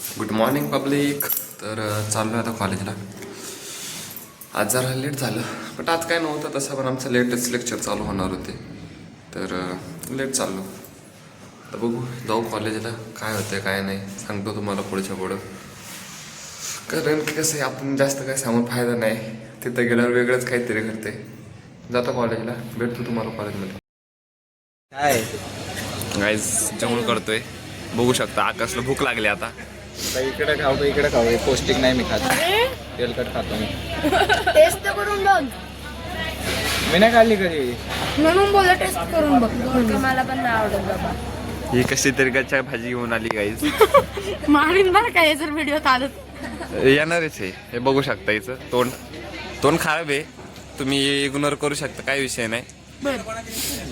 Good morning public. तर चाललो आता कॉलेजला. आज जरा लेट झालं, बट आज काय नव्हतं तसं, पण आमचं लेटेस्ट लेक्चर चालू होणार होते, तर लेट चाललो. तर बघू, जाऊ कॉलेजला. काय होतं काय नाही सांगतो तुम्हाला पुढच्या पुढं. कारण की कसं आहे, आपण जास्त काय सांगून फायदा नाही. तिथं गेल्यावर वेगळंच काहीतरी करते. जातो कॉलेजला, भेटतो तुम्हाला कॉलेजमध्ये. काय गाईज जेवण करतोय, बघू शकता. आकाशला भूक लागली आता. इकडे खाऊ का इकडे खाऊ? हे पौष्टिक नाही मी खात. तेलकट खातो मी. टेस्ट करून बघ. मी नाही खाल्ली कधी. म्हणून बोला टेस्ट करून बघ. मला पण नाही आवडत बाबा. ही कशी तरी गच्च्या भाजी घेऊन आली गाईज. मारीन बरं काय जर व्हिडिओ चालत. येणारच आहे. हे बघू शकता, हिचं तोंड तोंड खराब आहे. तुम्ही इग्नोर करू शकता, काही विषय नाही.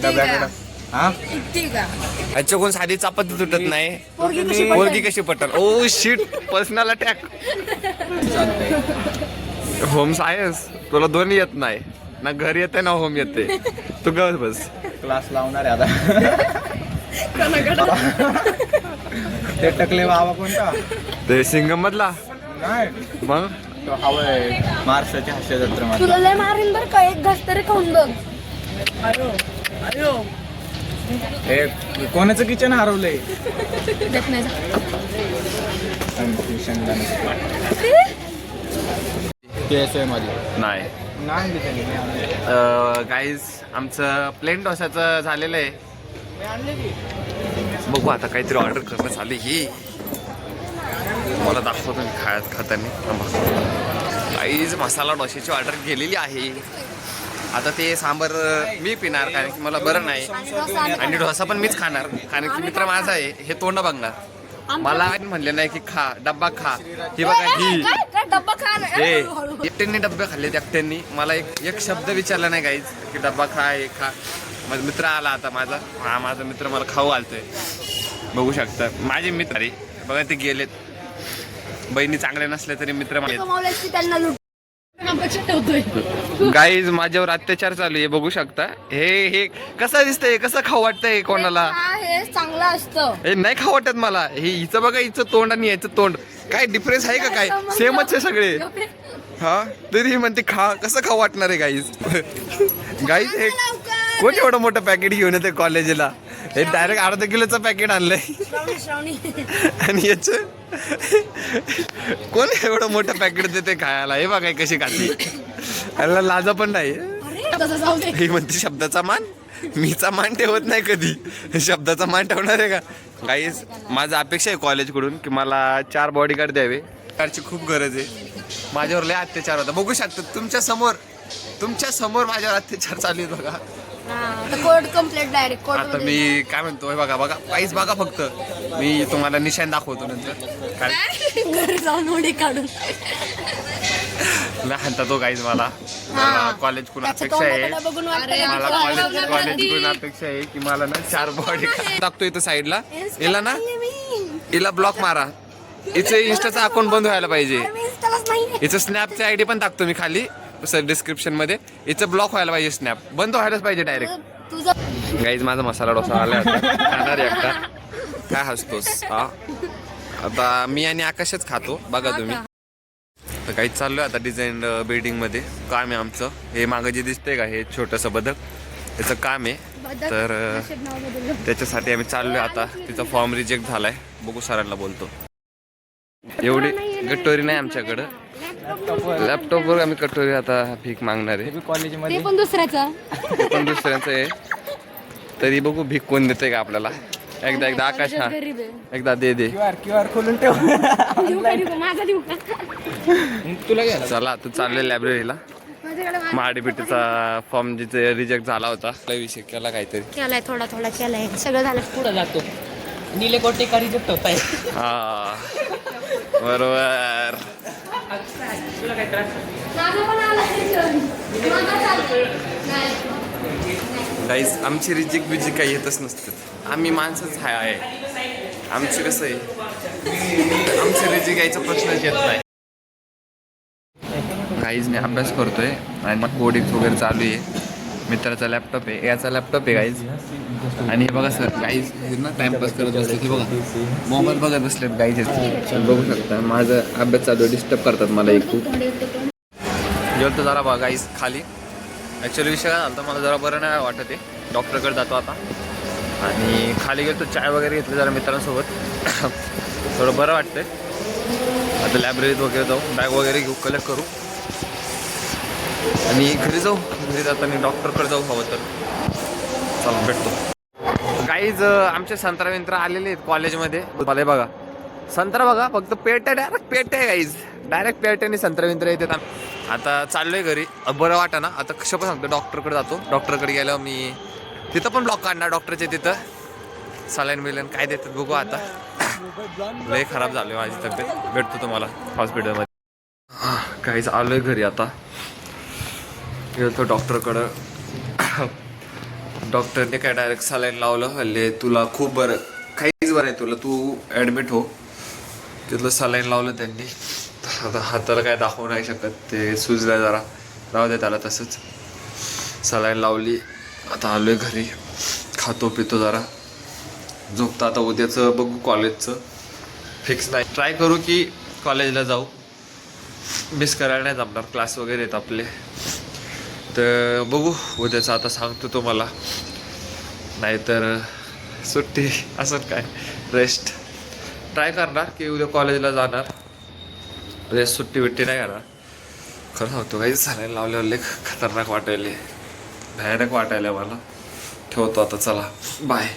डब्याकडं. हा ठीक आहे. याच्या कोण साधी चापत तुटत नाही. पोरगी पोरगी कशी पटल? Oh shit, personal attack. Home science तुला दोन्ही येत नाही ना, घर येते ना होम येते. तू गप बस. क्लास लावणार आहे आता. ते टकले बाबा कोणता? ते सिंगम मधला नाही, मग तो हवाय महाराष्ट्राच्या हास्य जत्रा. तुला लय मारीन बरं का. एक घास तरी खाऊन बघ. अयो अयो हे कोणाचं किचन हरवलंय? देत नाही. मध्ये नाही. गाईज आमचं प्लेन डोसाचं झालेलं आहे. बघू आता काहीतरी ऑर्डर करणं चालू ही. मला दाखवतो मी खाताना. गाईज मसाला डोशाची ऑर्डर केलेली आहे. आता ते सांबर मी पिणार, कारण की मला बरं नाही, आणि डोसा पण मीच खाणार, कारण की मित्र माझा आहे. हे तोंड बघणार. मला म्हणले नाही की खा, डब्बा खा. ही बघा ही डब्बा खा. एकट्यांनी डब्बे खाल्ले. एकट्यांनी मला एक शब्द विचारला नाही गाईज की डब्बा खा, हे खा. माझा मित्र आला आता माझा मित्र मला खाऊ घालतोय. बघू शकता माझे मित्र आहे बघा, ते गेलेत. बहिणी चांगल्या नसल्या तरी मित्र माझे. त्यांना लुट गाईज माझ्यावर अत्याचार चालू आहे, बघू शकता. हे कसं दिसतंय, कसं खाऊ वाटतंय कोणाला? हे चांगलं असतं. हे नाही खाऊ वाटत मला. हे हिचं बघा, हिचं तोंड आणि याचं तोंड काय डिफरन्स आहे का? काय सेमच आहे सगळे. हा तरी ही म्हणते खा. कसं खाऊ वाटणार आहे गाईज? गाईज हे कोण एवढं मोठं पॅकेट घेऊन येते कॉलेजला? हे डायरेक्ट अर्धा किलोचं पॅकेट आणलंय. आणि याच कोण एवढं मोठं पॅकेट देते खायला? हे बघा कशी खाते. याला लाजा पण नाही. ही म्हणते शब्दाचा मान. मीचा मान ठेवत नाही कधी. शब्दाचा मान ठेवणार आहे का? गाईज माझं अपेक्षा आहे कॉलेजकडून की मला 4 बॉडीगार्ड द्यावे. कारची खूप गरज आहे. माझ्यावर लय अत्याचार होता. बघू शकता तुमच्या समोर माझ्यावर अत्याचार चालू आहे बघा. Code complete direct. आता मी काय म्हणतो, बघा काहीच बघा फक्त. मी तुम्हाला निशाण दाखवतो नंतर. घरी जाऊन उडी काढून हाणता तो गाईज. मला कॉलेज कडून अपेक्षा आहे. मला कॉलेज कडून अपेक्षा आहे की मला ना 4 बॉडी टाकतो इथं साईडला. हिला ना, हिला ब्लॉक मारा. हिचं इंस्टाचं अकाउंट बंद व्हायला पाहिजे. हिचं स्नॅपचं आयडी पण टाकतो मी खाली डिस्क्रिप्शन मध्ये. हिचं ब्लॉक व्हायला पाहिजे. स्नॅप बंद व्हायलाच पाहिजे डायरेक्ट. गाईज माझा मसाला डोसा आला खाणार एकटा. काय हसतोस? हा आता मी आणि आकाशच खातो बघा तुम्ही. तर काही चाललोय आता डिझाईन बिल्डिंग मध्ये. काम आहे आमचं. हे मागं जे दिसतंय का, हे छोटंसं बदक, त्याचं काम आहे. तर त्याच्यासाठी आम्ही चाललोय आता. तिचा फॉर्म रिजेक्ट झालाय. बघू सरांना बोलतो. एवढी कटोरी नाही आमच्याकडं. लॅपटॉपवर आम्ही कटोरी आता भीक मागणार आहे. कॉलेजमध्ये पण दुसऱ्याचा दुसऱ्याचं आहे. तरी बघू भीक कोण देते का आपल्याला. एकदा आकाश, हा एकदा दे. क्यूआर खोलून ठेव. माझा देऊ का? तुला घ्या. चला तू चालले लायब्ररीला. महाडीबीटीचा फॉर्म जिथे रिजेक्ट झाला होता, विषय केला काहीतरी. केलाय थोडा केलाय. सगळं झालं. पुढे जातो. नीले कोटे का रिजेक्ट होत आहे. हा बरोबर. तुला काय त्रास? गाईज आमची रिजिक बिजिक काही येतच नसतात. आम्ही माणसंच आहे. आमची कसं आहे, आमची रिजिक यायचा प्रश्नच येत नाही. गाईज मी अभ्यास करतोय आणि कोडिंग वगैरे चालू आहे. मित्राचा लॅपटॉप आहे, याचा लॅपटॉप आहे गाईज. आणि हे बघा सर गाईज ना टाइमपास करत बसले की बघा मोबाईल बघत बसलेत गाईज बघू शकता. माझं अभ्यास चालू डिस्टर्ब करतात मला एक खूप. गेलो जरा बघा गाईज खाली. ॲक्च्युअली विषय काय झाला, मला जरा बरं नाही वाटत आहे. डॉक्टरकडे जातो आता आणि खाली गेलो चाय वगैरे घेतलं जरा मित्रांसोबत. थोडं बरं वाटतंय. आता लायब्ररीत वगैरे जाऊ, बॅग वगैरे घेऊ, कलेक्ट करू आणि घरी जाऊ. घरी जाताना डॉक्टरकडे जाऊ हवं तर. चला भेटतो. काहीच आमचे संत्रा विंत्रा आलेले आहेत कॉलेजमध्ये. मला बघा संत्रा बघा फक्त पेट आहे, डायरेक्ट पेट आहे गाईज. डायरेक्ट पेट्याने संत्रा विंत्रा येतात. आता चाललोय घरी. बरं वाटा ना आता कशा पण सांगतो डॉक्टरकडे जातो. डॉक्टरकडे गेल्यावर मी तिथं पण ब्लॉक काढणार डॉक्टरचे. तिथं सलाईन बिलाईन काय देतात बघू. आता लय खराब झाली माझी तब्येत. भेटतो तुम्हाला हॉस्पिटलमध्ये. काहीच आलोय घरी आता. गेलो डॉक्टरकडं. डॉक्टरने काय डायरेक्ट सलाईन लावलं. हल्ले तुला खूप बरं काहीच बरं आहे तुला, तू ॲडमिट हो. तिथलं सलाईन लावलं त्यांनी. आता हाताला काय दाखवू नाही शकत, ते सुजलं जरा. राहू दे त्याला तसंच. सलाईन लावली. आता आलोय घरी. खातो पितो जरा झोपतो. आता उद्याचं बघू कॉलेजचं फिक्स नाही. ट्राय करू की कॉलेजला जाऊ. मिस करायला नाही जमणार, क्लास वगैरे आहेत आपले. तर बघू उद्याचं आता सांगतो तुम्हाला. नाहीतर सुट्टी असं काय रेस्ट ट्राय करणार की उद्या कॉलेजला जाणार. रेस्ट सुट्टी बिट्टी नाही करणार. खरं सांगतो काही सलाईन लावल्यावर लय खतरनाक वाटायले, भयानक वाटायला मला. ठेवतो आता, चला बाय.